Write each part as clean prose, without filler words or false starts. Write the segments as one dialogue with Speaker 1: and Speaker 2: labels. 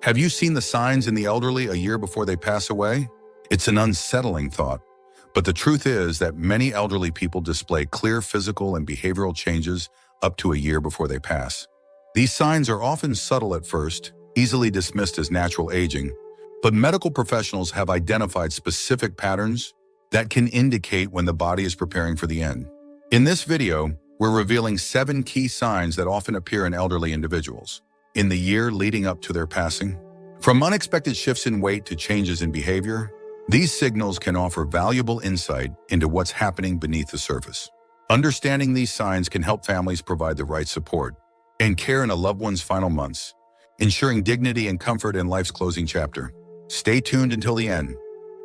Speaker 1: Have you seen the signs in the elderly a year before they pass away? It's an unsettling thought, but the truth is that many elderly people display clear physical and behavioral changes up to a year before they pass. These signs are often subtle at first, easily dismissed as natural aging, but medical professionals have identified specific patterns that can indicate when the body is preparing for the end. In this video, we're revealing 7 key signs that often appear in elderly individuals in the year leading up to their passing. From unexpected shifts in weight to changes in behavior, these signals can offer valuable insight into what's happening beneath the surface. Understanding these signs can help families provide the right support and care in a loved one's final months, ensuring dignity and comfort in life's closing chapter. Stay tuned until the end,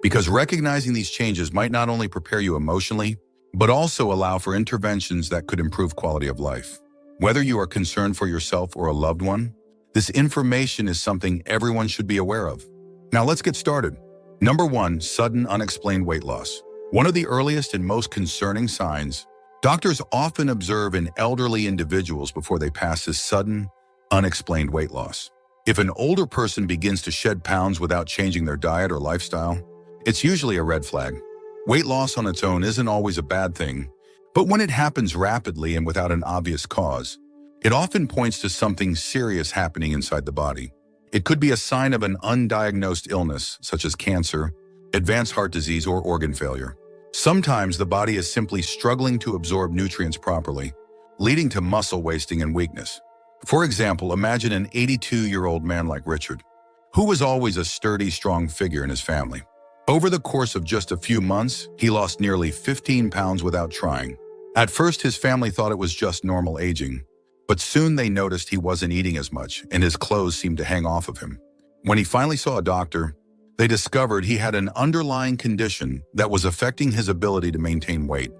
Speaker 1: because recognizing these changes might not only prepare you emotionally, but also allow for interventions that could improve quality of life. Whether you are concerned for yourself or a loved one, this information is something everyone should be aware of. Now let's get started. Number 1, sudden unexplained weight loss. One of the earliest and most concerning signs doctors often observe in elderly individuals before they pass is sudden, unexplained weight loss. If an older person begins to shed pounds without changing their diet or lifestyle, it's usually a red flag. Weight loss on its own isn't always a bad thing, but when it happens rapidly and without an obvious cause, it often points to something serious happening inside the body. It could be a sign of an undiagnosed illness, such as cancer, advanced heart disease, or organ failure. Sometimes the body is simply struggling to absorb nutrients properly, leading to muscle wasting and weakness. For example, imagine an 82-year-old man like Richard, who was always a sturdy, strong figure in his family. Over the course of just a few months, he lost nearly 15 pounds without trying. At first, his family thought it was just normal aging, but soon they noticed he wasn't eating as much and his clothes seemed to hang off of him. When he finally saw a doctor, they discovered he had an underlying condition that was affecting his ability to maintain weight.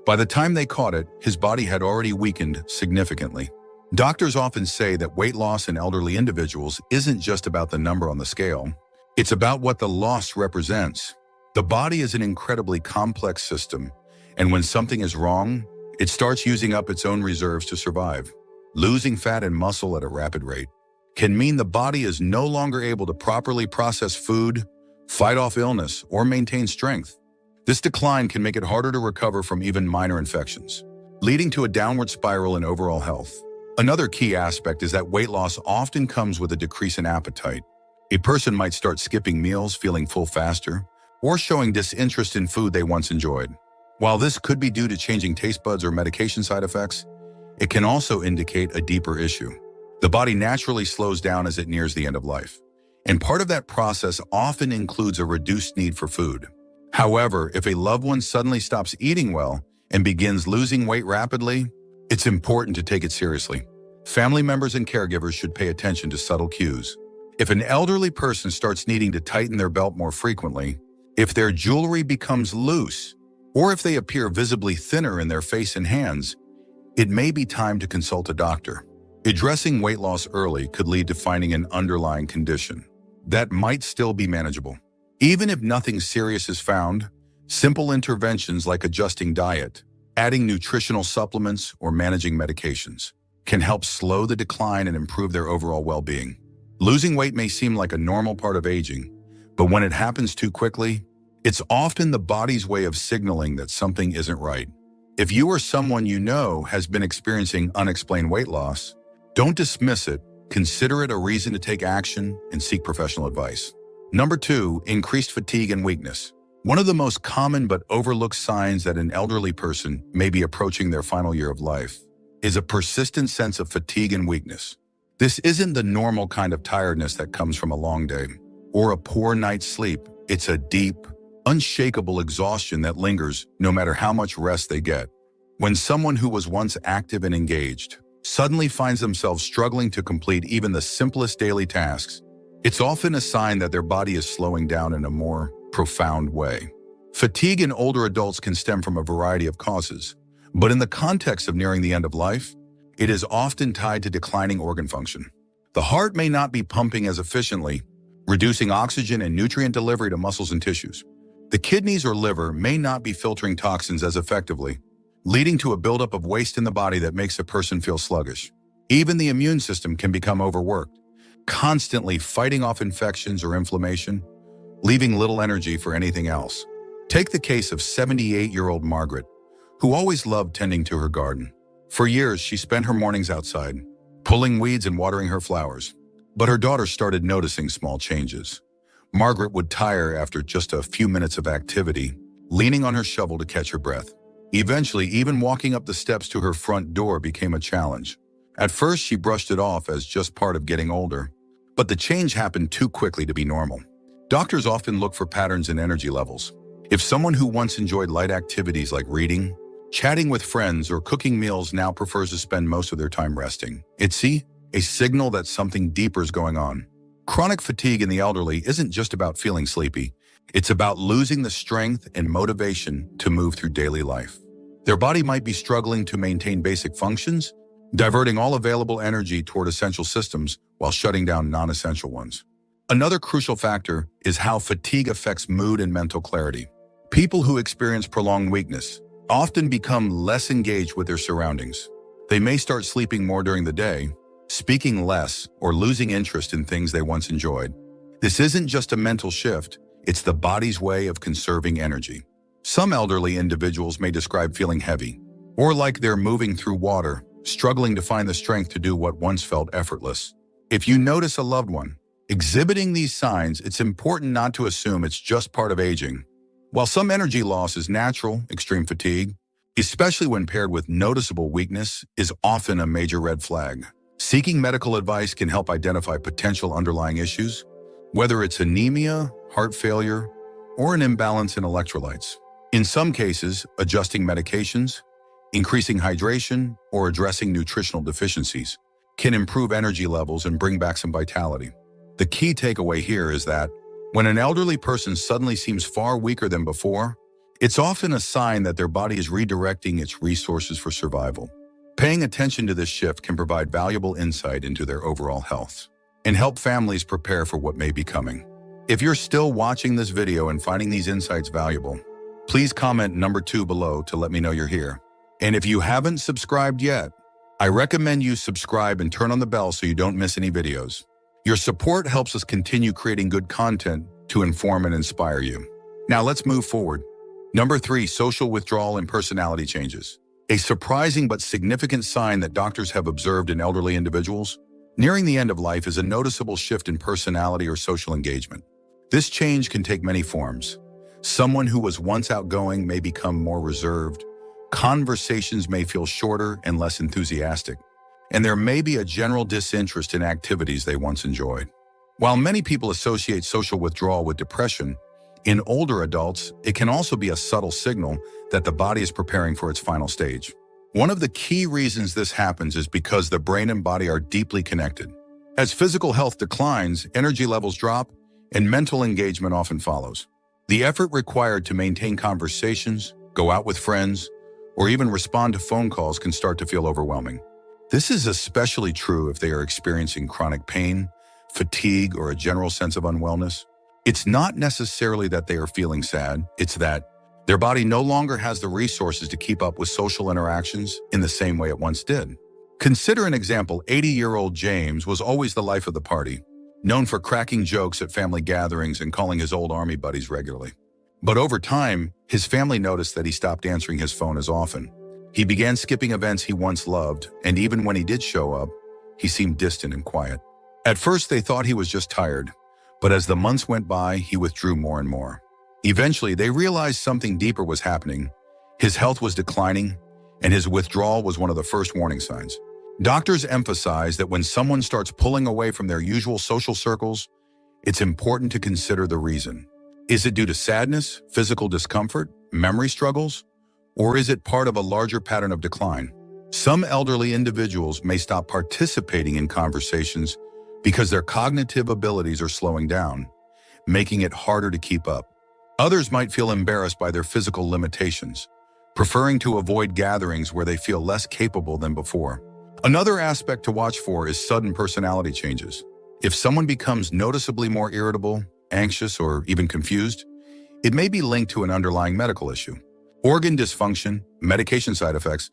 Speaker 1: By the time they caught it, his body had already weakened significantly. Doctors often say that weight loss in elderly individuals isn't just about the number on the scale. It's about what the loss represents. The body is an incredibly complex system, and when something is wrong, it starts using up its own reserves to survive. Losing fat and muscle at a rapid rate can mean the body is no longer able to properly process food, fight off illness, or maintain strength. This decline can make it harder to recover from even minor infections, leading to a downward spiral in overall health. Another key aspect is that weight loss often comes with a decrease in appetite. A person might start skipping meals, feeling full faster, or showing disinterest in food they once enjoyed. While this could be due to changing taste buds or medication side effects, it can also indicate a deeper issue. The body naturally slows down as it nears the end of life, and part of that process often includes a reduced need for food. However, if a loved one suddenly stops eating well and begins losing weight rapidly, it's important to take it seriously. Family members and caregivers should pay attention to subtle cues. If an elderly person starts needing to tighten their belt more frequently, if their jewelry becomes loose, or if they appear visibly thinner in their face and hands, it may be time to consult a doctor. Addressing weight loss early could lead to finding an underlying condition that might still be manageable. Even if nothing serious is found, simple interventions like adjusting diet, adding nutritional supplements, or managing medications can help slow the decline and improve their overall well-being. Losing weight may seem like a normal part of aging, but when it happens too quickly, it's often the body's way of signaling that something isn't right. If you or someone you know has been experiencing unexplained weight loss, don't dismiss it. Consider it a reason to take action and seek professional advice. Number 2, increased fatigue and weakness. One of the most common but overlooked signs that an elderly person may be approaching their final year of life is a persistent sense of fatigue and weakness. This isn't the normal kind of tiredness that comes from a long day or a poor night's sleep. It's a deep, unshakable exhaustion that lingers no matter how much rest they get. When someone who was once active and engaged suddenly finds themselves struggling to complete even the simplest daily tasks, it's often a sign that their body is slowing down in a more profound way. Fatigue in older adults can stem from a variety of causes, but in the context of nearing the end of life, it is often tied to declining organ function. The heart may not be pumping as efficiently, reducing oxygen and nutrient delivery to muscles and tissues. The kidneys or liver may not be filtering toxins as effectively, leading to a buildup of waste in the body that makes a person feel sluggish. Even the immune system can become overworked, constantly fighting off infections or inflammation, leaving little energy for anything else. Take the case of 78-year-old Margaret, who always loved tending to her garden. For years, she spent her mornings outside, pulling weeds and watering her flowers. But her daughter started noticing small changes. Margaret would tire after just a few minutes of activity, leaning on her shovel to catch her breath. Eventually, even walking up the steps to her front door became a challenge. At first, she brushed it off as just part of getting older, but the change happened too quickly to be normal. Doctors often look for patterns in energy levels. If someone who once enjoyed light activities like reading, chatting with friends, or cooking meals now prefers to spend most of their time resting, it's a signal that something deeper is going on. Chronic fatigue in the elderly isn't just about feeling sleepy. It's about losing the strength and motivation to move through daily life. Their body might be struggling to maintain basic functions, diverting all available energy toward essential systems while shutting down non-essential ones. Another crucial factor is how fatigue affects mood and mental clarity. People who experience prolonged weakness often become less engaged with their surroundings. They may start sleeping more during the day, speaking less, or losing interest in things they once enjoyed. This isn't just a mental shift, it's the body's way of conserving energy. Some elderly individuals may describe feeling heavy, or like they're moving through water, struggling to find the strength to do what once felt effortless. If you notice a loved one exhibiting these signs, it's important not to assume it's just part of aging. While some energy loss is natural, extreme fatigue, especially when paired with noticeable weakness, is often a major red flag. Seeking medical advice can help identify potential underlying issues, whether it's anemia, heart failure, or an imbalance in electrolytes. In some cases, adjusting medications, increasing hydration, or addressing nutritional deficiencies can improve energy levels and bring back some vitality. The key takeaway here is that when an elderly person suddenly seems far weaker than before, it's often a sign that their body is redirecting its resources for survival. Paying attention to this shift can provide valuable insight into their overall health and help families prepare for what may be coming. If you're still watching this video and finding these insights valuable, please comment number 2 below to let me know you're here. And if you haven't subscribed yet, I recommend you subscribe and turn on the bell so you don't miss any videos. Your support helps us continue creating good content to inform and inspire you. Now let's move forward. Number 3, social withdrawal and personality changes. A surprising but significant sign that doctors have observed in elderly individuals nearing the end of life is a noticeable shift in personality or social engagement. This change can take many forms. Someone who was once outgoing may become more reserved. Conversations may feel shorter and less enthusiastic, and there may be a general disinterest in activities they once enjoyed. While many people associate social withdrawal with depression, in older adults, it can also be a subtle signal that the body is preparing for its final stage. One of the key reasons this happens is because the brain and body are deeply connected. As physical health declines, energy levels drop, and mental engagement often follows. The effort required to maintain conversations, go out with friends, or even respond to phone calls can start to feel overwhelming. This is especially true if they are experiencing chronic pain, fatigue, or a general sense of unwellness. It's not necessarily that they are feeling sad, it's that their body no longer has the resources to keep up with social interactions in the same way it once did. Consider an example. 80-year-old James was always the life of the party, known for cracking jokes at family gatherings and calling his old army buddies regularly. But over time, his family noticed that he stopped answering his phone as often. He began skipping events he once loved, and even when he did show up, he seemed distant and quiet. At first, they thought he was just tired, but as the months went by, he withdrew more and more. Eventually, they realized something deeper was happening. His health was declining, and his withdrawal was one of the first warning signs. Doctors emphasize that when someone starts pulling away from their usual social circles, it's important to consider the reason. Is it due to sadness, physical discomfort, memory struggles, or is it part of a larger pattern of decline? Some elderly individuals may stop participating in conversations because their cognitive abilities are slowing down, making it harder to keep up. Others might feel embarrassed by their physical limitations, preferring to avoid gatherings where they feel less capable than before. Another aspect to watch for is sudden personality changes. If someone becomes noticeably more irritable, anxious, or even confused, it may be linked to an underlying medical issue. Organ dysfunction, medication side effects,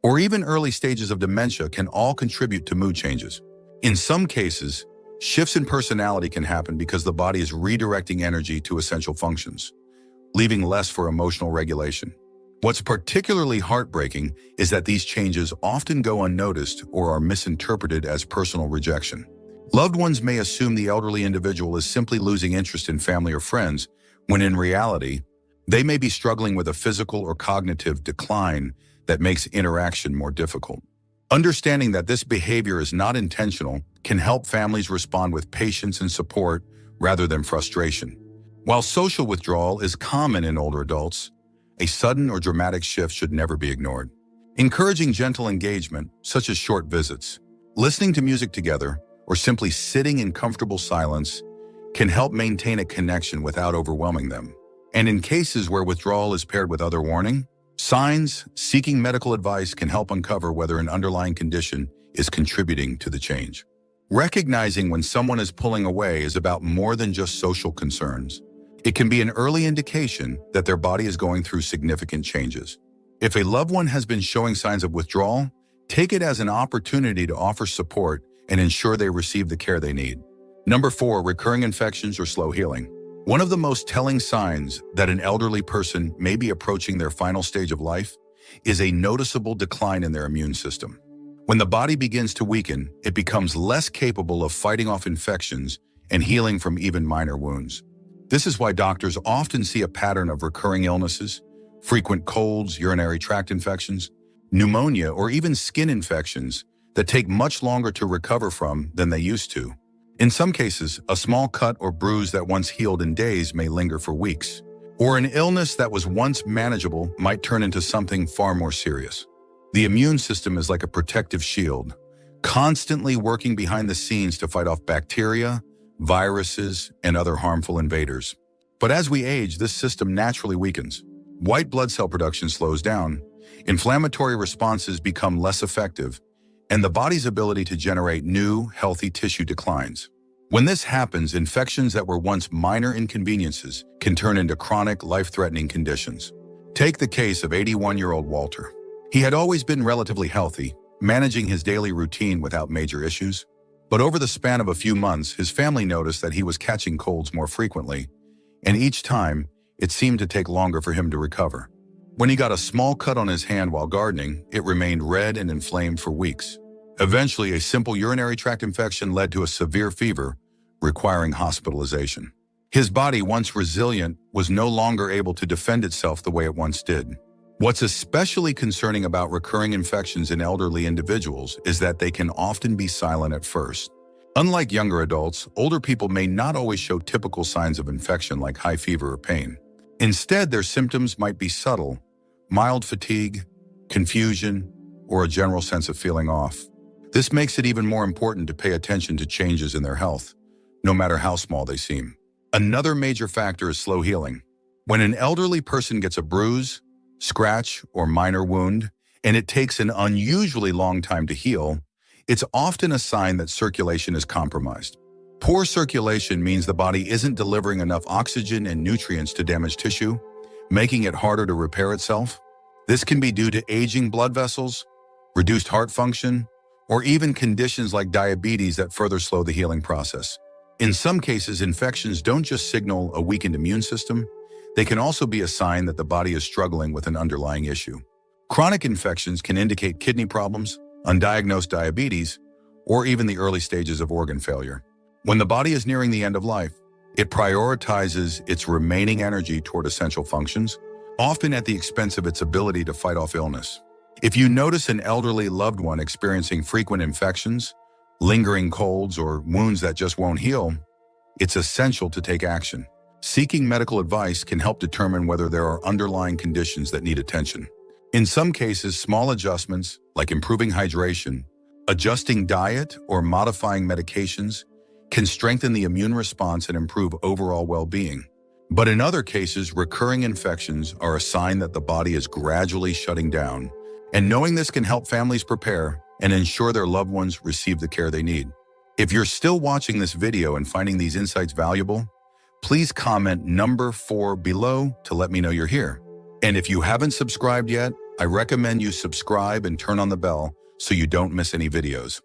Speaker 1: or even early stages of dementia can all contribute to mood changes. In some cases, Shifts in personality can happen because the body is redirecting energy to essential functions, leaving less for emotional regulation. What's particularly heartbreaking is that these changes often go unnoticed or are misinterpreted as personal rejection. Loved ones may assume the elderly individual is simply losing interest in family or friends, when in reality, they may be struggling with a physical or cognitive decline that makes interaction more difficult. Understanding that this behavior is not intentional can help families respond with patience and support rather than frustration. While social withdrawal is common in older adults, a sudden or dramatic shift should never be ignored. Encouraging gentle engagement, such as short visits, listening to music together, or simply sitting in comfortable silence, can help maintain a connection without overwhelming them. And in cases where withdrawal is paired with other warning signs, seeking medical advice can help uncover whether an underlying condition is contributing to the change. Recognizing when someone is pulling away is about more than just social concerns. It can be an early indication that their body is going through significant changes. If a loved one has been showing signs of withdrawal, take it as an opportunity to offer support and ensure they receive the care they need. Number 4, recurring infections or slow healing. One of the most telling signs that an elderly person may be approaching their final stage of life is a noticeable decline in their immune system. When the body begins to weaken, it becomes less capable of fighting off infections and healing from even minor wounds. This is why doctors often see a pattern of recurring illnesses, frequent colds, urinary tract infections, pneumonia, or even skin infections that take much longer to recover from than they used to. In some cases, a small cut or bruise that once healed in days may linger for weeks, or an illness that was once manageable might turn into something far more serious. The immune system is like a protective shield, constantly working behind the scenes to fight off bacteria, viruses, and other harmful invaders. But as we age, this system naturally weakens. White blood cell production slows down, inflammatory responses become less effective, and the body's ability to generate new, healthy tissue declines. When this happens, infections that were once minor inconveniences can turn into chronic, life-threatening conditions. Take the case of 81-year-old Walter. He had always been relatively healthy, managing his daily routine without major issues. But over the span of a few months, his family noticed that he was catching colds more frequently, and each time, it seemed to take longer for him to recover. When he got a small cut on his hand while gardening, it remained red and inflamed for weeks. Eventually, a simple urinary tract infection led to a severe fever, requiring hospitalization. His body, once resilient, was no longer able to defend itself the way it once did. What's especially concerning about recurring infections in elderly individuals is that they can often be silent at first. Unlike younger adults, older people may not always show typical signs of infection like high fever or pain. Instead, their symptoms might be subtle, mild fatigue, confusion, or a general sense of feeling off. This makes it even more important to pay attention to changes in their health, no matter how small they seem. Another major factor is slow healing. When an elderly person gets a bruise, scratch, or minor wound, and it takes an unusually long time to heal, it's often a sign that circulation is compromised. Poor circulation means the body isn't delivering enough oxygen and nutrients to damaged tissue, making it harder to repair itself. This can be due to aging blood vessels, reduced heart function, or even conditions like diabetes that further slow the healing process. In some cases, infections don't just signal a weakened immune system, they can also be a sign that the body is struggling with an underlying issue. Chronic infections can indicate kidney problems, undiagnosed diabetes, or even the early stages of organ failure. When the body is nearing the end of life, it prioritizes its remaining energy toward essential functions, often at the expense of its ability to fight off illness. If you notice an elderly loved one experiencing frequent infections, lingering colds, or wounds that just won't heal, it's essential to take action. Seeking medical advice can help determine whether there are underlying conditions that need attention. In some cases, small adjustments, like improving hydration, adjusting diet, or modifying medications, can strengthen the immune response and improve overall well-being. But in other cases, recurring infections are a sign that the body is gradually shutting down, and knowing this can help families prepare and ensure their loved ones receive the care they need. If you're still watching this video and finding these insights valuable, please comment number 4 below to let me know you're here. And if you haven't subscribed yet, I recommend you subscribe and turn on the bell so you don't miss any videos.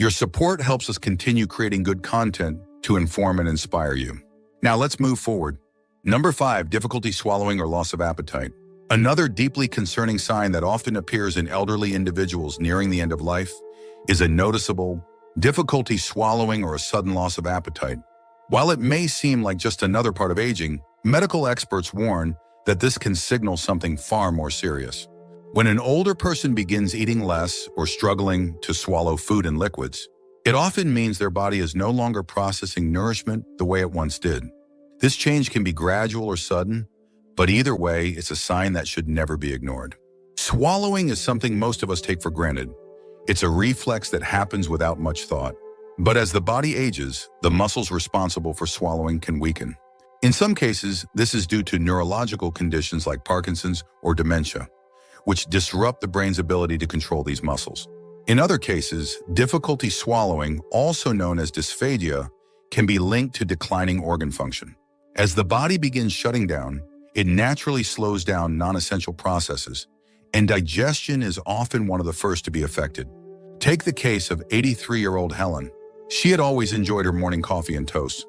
Speaker 1: Your support helps us continue creating good content to inform and inspire you. Now let's move forward. Number 5, difficulty swallowing or loss of appetite. Another deeply concerning sign that often appears in elderly individuals nearing the end of life is a noticeable difficulty swallowing or a sudden loss of appetite. While it may seem like just another part of aging, medical experts warn that this can signal something far more serious. When an older person begins eating less or struggling to swallow food and liquids, it often means their body is no longer processing nourishment the way it once did. This change can be gradual or sudden, but either way, it's a sign that should never be ignored. Swallowing is something most of us take for granted. It's a reflex that happens without much thought. But as the body ages, the muscles responsible for swallowing can weaken. In some cases, this is due to neurological conditions like Parkinson's or dementia, which disrupt the brain's ability to control these muscles. In other cases, difficulty swallowing, also known as dysphagia, can be linked to declining organ function. As the body begins shutting down, it naturally slows down non-essential processes, and digestion is often one of the first to be affected. Take the case of 83-year-old Helen. She had always enjoyed her morning coffee and toast,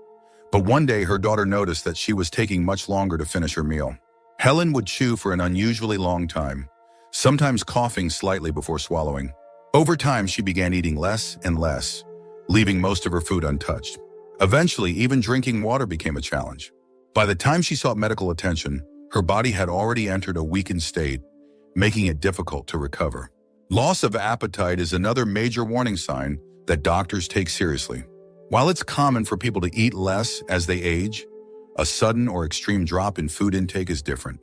Speaker 1: but one day her daughter noticed that she was taking much longer to finish her meal. Helen would chew for an unusually long time, sometimes coughing slightly before swallowing. Over time, she began eating less and less, leaving most of her food untouched. Eventually, even drinking water became a challenge. By the time she sought medical attention, her body had already entered a weakened state, making it difficult to recover. Loss of appetite is another major warning sign that doctors take seriously. While it's common for people to eat less as they age, a sudden or extreme drop in food intake is different.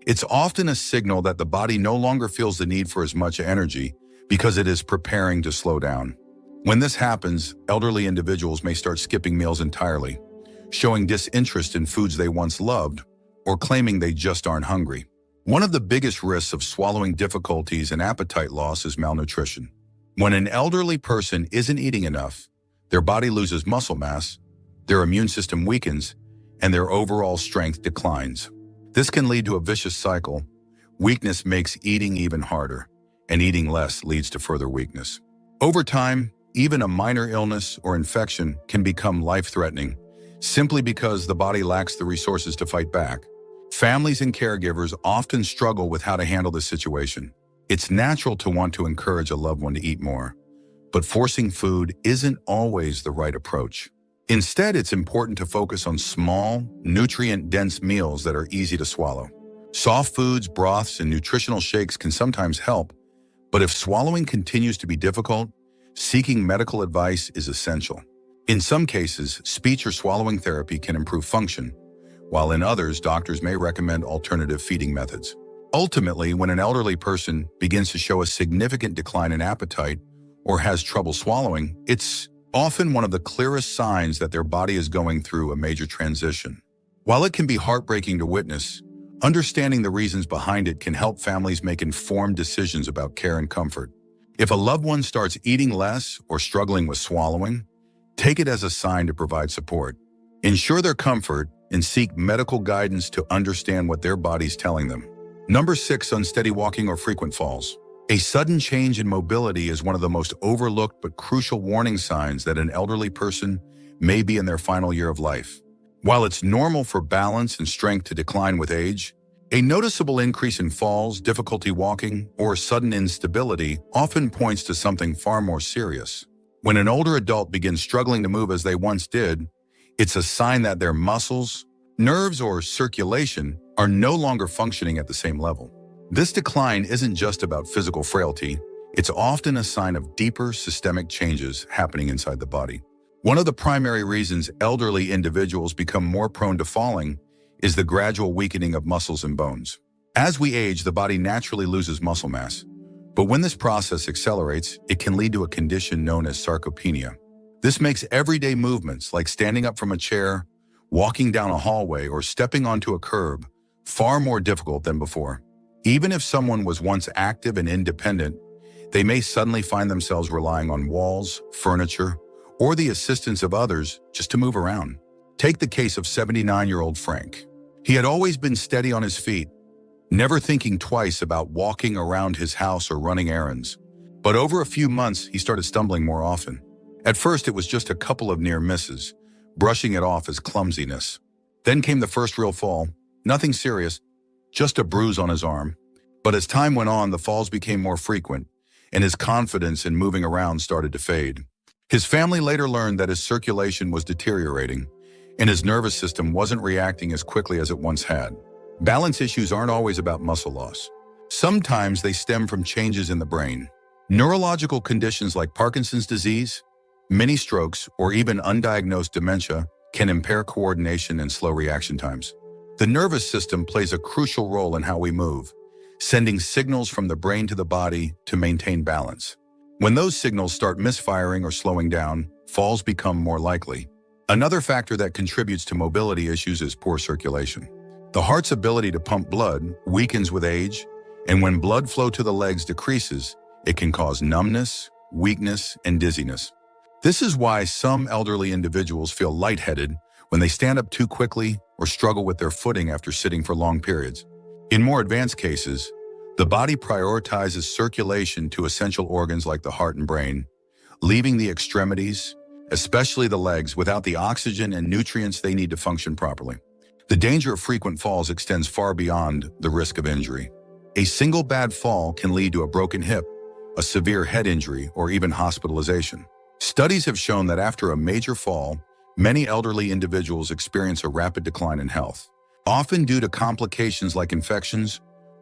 Speaker 1: It's often a signal that the body no longer feels the need for as much energy because it is preparing to slow down. When this happens, elderly individuals may start skipping meals entirely, showing disinterest in foods they once loved, or claiming they just aren't hungry. One of the biggest risks of swallowing difficulties and appetite loss is malnutrition. When an elderly person isn't eating enough, their body loses muscle mass, their immune system weakens, and their overall strength declines. This can lead to a vicious cycle. Weakness makes eating even harder, and eating less leads to further weakness. Over time, even a minor illness or infection can become life-threatening, simply because the body lacks the resources to fight back. Families and caregivers often struggle with how to handle this situation. It's natural to want to encourage a loved one to eat more, but forcing food isn't always the right approach. Instead, it's important to focus on small, nutrient-dense meals that are easy to swallow. Soft foods, broths, and nutritional shakes can sometimes help, but if swallowing continues to be difficult, seeking medical advice is essential. In some cases, speech or swallowing therapy can improve function, while in others, doctors may recommend alternative feeding methods. Ultimately, when an elderly person begins to show a significant decline in appetite or has trouble swallowing, it's often one of the clearest signs that their body is going through a major transition. While it can be heartbreaking to witness, understanding the reasons behind it can help families make informed decisions about care and comfort. If a loved one starts eating less or struggling with swallowing, take it as a sign to provide support. Ensure their comfort and seek medical guidance to understand what their body's telling them. Number 6, unsteady walking or frequent falls. A sudden change in mobility is one of the most overlooked but crucial warning signs that an elderly person may be in their final year of life. While it's normal for balance and strength to decline with age, a noticeable increase in falls, difficulty walking, or sudden instability often points to something far more serious. When an older adult begins struggling to move as they once did, it's a sign that their muscles, nerves, or circulation are no longer functioning at the same level. This decline isn't just about physical frailty, it's often a sign of deeper systemic changes happening inside the body. One of the primary reasons elderly individuals become more prone to falling is the gradual weakening of muscles and bones. As we age, the body naturally loses muscle mass, but when this process accelerates, it can lead to a condition known as sarcopenia. This makes everyday movements like standing up from a chair, walking down a hallway, or stepping onto a curb far more difficult than before. Even if someone was once active and independent, they may suddenly find themselves relying on walls, furniture, or the assistance of others just to move around. Take the case of 79-year-old Frank. He had always been steady on his feet, never thinking twice about walking around his house or running errands. But over a few months, he started stumbling more often. At first, it was just a couple of near misses, brushing it off as clumsiness. Then came the first real fall. Nothing serious, just a bruise on his arm. But as time went on, the falls became more frequent, and his confidence in moving around started to fade. His family later learned that his circulation was deteriorating, and his nervous system wasn't reacting as quickly as it once had. Balance issues aren't always about muscle loss. Sometimes they stem from changes in the brain. Neurological conditions like Parkinson's disease, mini strokes, or even undiagnosed dementia can impair coordination and slow reaction times. The nervous system plays a crucial role in how we move, sending signals from the brain to the body to maintain balance. When those signals start misfiring or slowing down, falls become more likely. Another factor that contributes to mobility issues is poor circulation. The heart's ability to pump blood weakens with age, and when blood flow to the legs decreases, it can cause numbness, weakness, and dizziness. This is why some elderly individuals feel lightheaded when they stand up too quickly or struggle with their footing after sitting for long periods. In more advanced cases, the body prioritizes circulation to essential organs like the heart and brain, leaving the extremities, especially the legs, without the oxygen and nutrients they need to function properly. The danger of frequent falls extends far beyond the risk of injury. A single bad fall can lead to a broken hip, a severe head injury, or even hospitalization. Studies have shown that after a major fall, many elderly individuals experience a rapid decline in health, often due to complications like infections,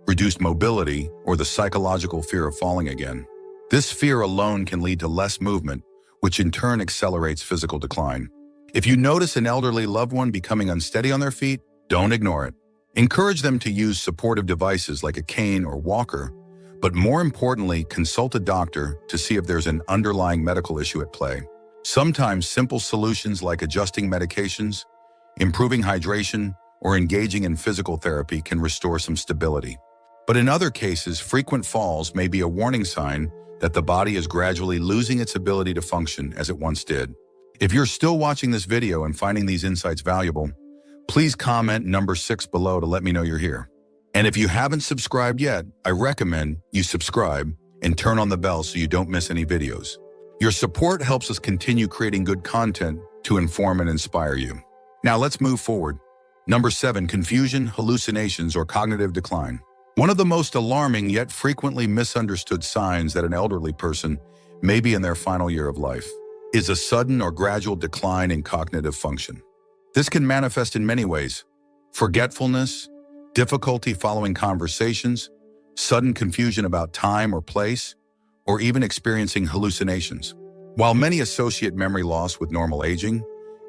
Speaker 1: reduced mobility, or the psychological fear of falling again. This fear alone can lead to less movement, which in turn accelerates physical decline. If you notice an elderly loved one becoming unsteady on their feet, don't ignore it. Encourage them to use supportive devices like a cane or walker, but more importantly, consult a doctor to see if there's an underlying medical issue at play. Sometimes simple solutions like adjusting medications, improving hydration, or engaging in physical therapy can restore some stability. But in other cases, frequent falls may be a warning sign that the body is gradually losing its ability to function as it once did. If you're still watching this video and finding these insights valuable, please comment number 6 below to let me know you're here. And if you haven't subscribed yet, I recommend you subscribe and turn on the bell so you don't miss any videos. Your support helps us continue creating good content to inform and inspire you. Now let's move forward. Number 7, confusion, hallucinations, or cognitive decline. One of the most alarming yet frequently misunderstood signs that an elderly person may be in their final year of life is a sudden or gradual decline in cognitive function. This can manifest in many ways: forgetfulness, difficulty following conversations, sudden confusion about time or place, or even experiencing hallucinations. While many associate memory loss with normal aging,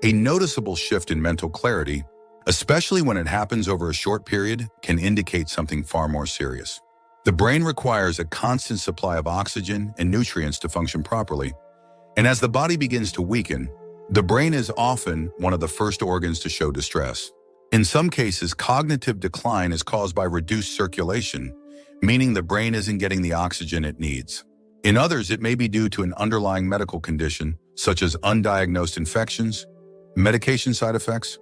Speaker 1: a noticeable shift in mental clarity, especially when it happens over a short period, can indicate something far more serious. The brain requires a constant supply of oxygen and nutrients to function properly, and as the body begins to weaken, the brain is often one of the first organs to show distress. In some cases, cognitive decline is caused by reduced circulation, meaning the brain isn't getting the oxygen it needs. In others, it may be due to an underlying medical condition, such as undiagnosed infections, medication side effects,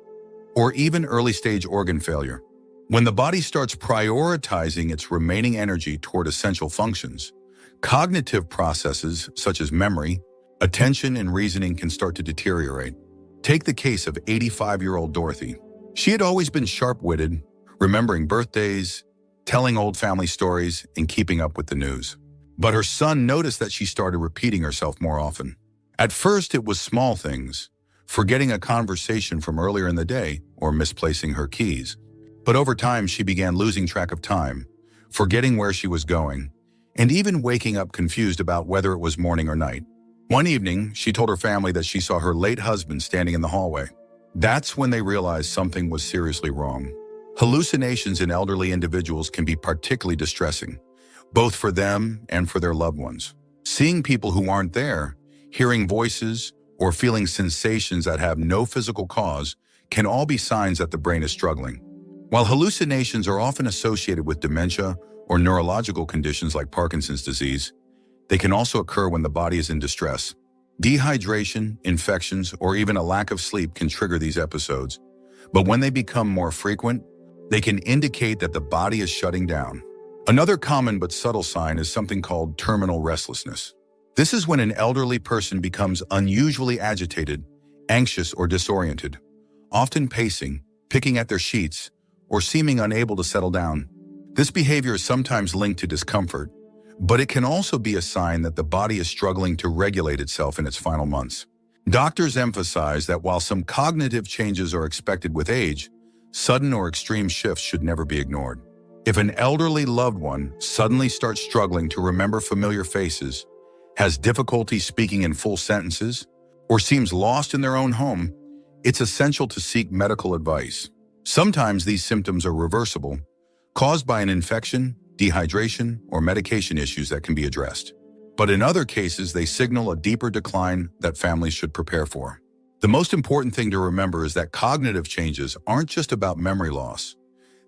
Speaker 1: or even early-stage organ failure. When the body starts prioritizing its remaining energy toward essential functions, cognitive processes such as memory, attention, and reasoning can start to deteriorate. Take the case of 85-year-old Dorothy. She had always been sharp-witted, remembering birthdays, telling old family stories, and keeping up with the news. But her son noticed that she started repeating herself more often. At first, it was small things, forgetting a conversation from earlier in the day or misplacing her keys. But over time, she began losing track of time, forgetting where she was going, and even waking up confused about whether it was morning or night. One evening, she told her family that she saw her late husband standing in the hallway. That's when they realized something was seriously wrong. Hallucinations in elderly individuals can be particularly distressing, both for them and for their loved ones. Seeing people who aren't there, hearing voices, or feeling sensations that have no physical cause can all be signs that the brain is struggling. While hallucinations are often associated with dementia or neurological conditions like Parkinson's disease, they can also occur when the body is in distress. Dehydration, infections, or even a lack of sleep can trigger these episodes, but when they become more frequent, they can indicate that the body is shutting down. Another common but subtle sign is something called terminal restlessness. This is when an elderly person becomes unusually agitated, anxious, or disoriented, often pacing, picking at their sheets, or seeming unable to settle down. This behavior is sometimes linked to discomfort, but it can also be a sign that the body is struggling to regulate itself in its final months. Doctors emphasize that while some cognitive changes are expected with age, sudden or extreme shifts should never be ignored. If an elderly loved one suddenly starts struggling to remember familiar faces, has difficulty speaking in full sentences, or seems lost in their own home, it's essential to seek medical advice. Sometimes these symptoms are reversible, caused by an infection, dehydration, or medication issues that can be addressed. But in other cases, they signal a deeper decline that families should prepare for. The most important thing to remember is that cognitive changes aren't just about memory loss.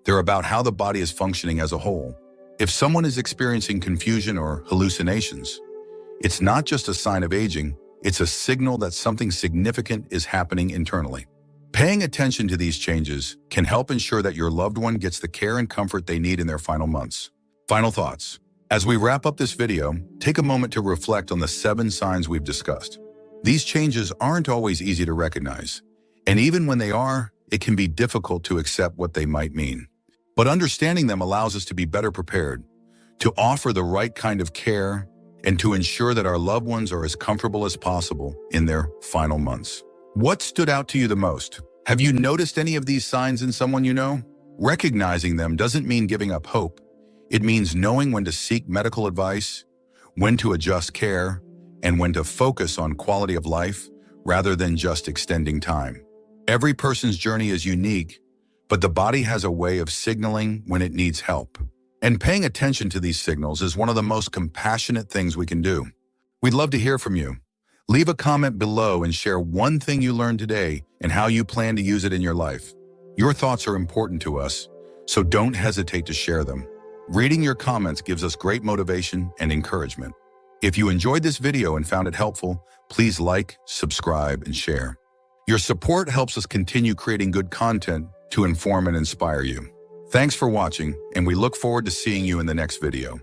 Speaker 1: They're about how the body is functioning as a whole. If someone is experiencing confusion or hallucinations, it's not just a sign of aging, it's a signal that something significant is happening internally. Paying attention to these changes can help ensure that your loved one gets the care and comfort they need in their final months. Final thoughts. As we wrap up this video, take a moment to reflect on the 7 signs we've discussed. These changes aren't always easy to recognize, and even when they are, it can be difficult to accept what they might mean. But understanding them allows us to be better prepared, to offer the right kind of care, and to ensure that our loved ones are as comfortable as possible in their final months. What stood out to you the most? Have you noticed any of these signs in someone you know? Recognizing them doesn't mean giving up hope. It means knowing when to seek medical advice, when to adjust care, and when to focus on quality of life rather than just extending time. Every person's journey is unique, but the body has a way of signaling when it needs help. And paying attention to these signals is one of the most compassionate things we can do. We'd love to hear from you. Leave a comment below and share one thing you learned today and how you plan to use it in your life. Your thoughts are important to us, so don't hesitate to share them. Reading your comments gives us great motivation and encouragement. If you enjoyed this video and found it helpful, please like, subscribe, and share. Your support helps us continue creating good content to inform and inspire you. Thanks for watching, and we look forward to seeing you in the next video.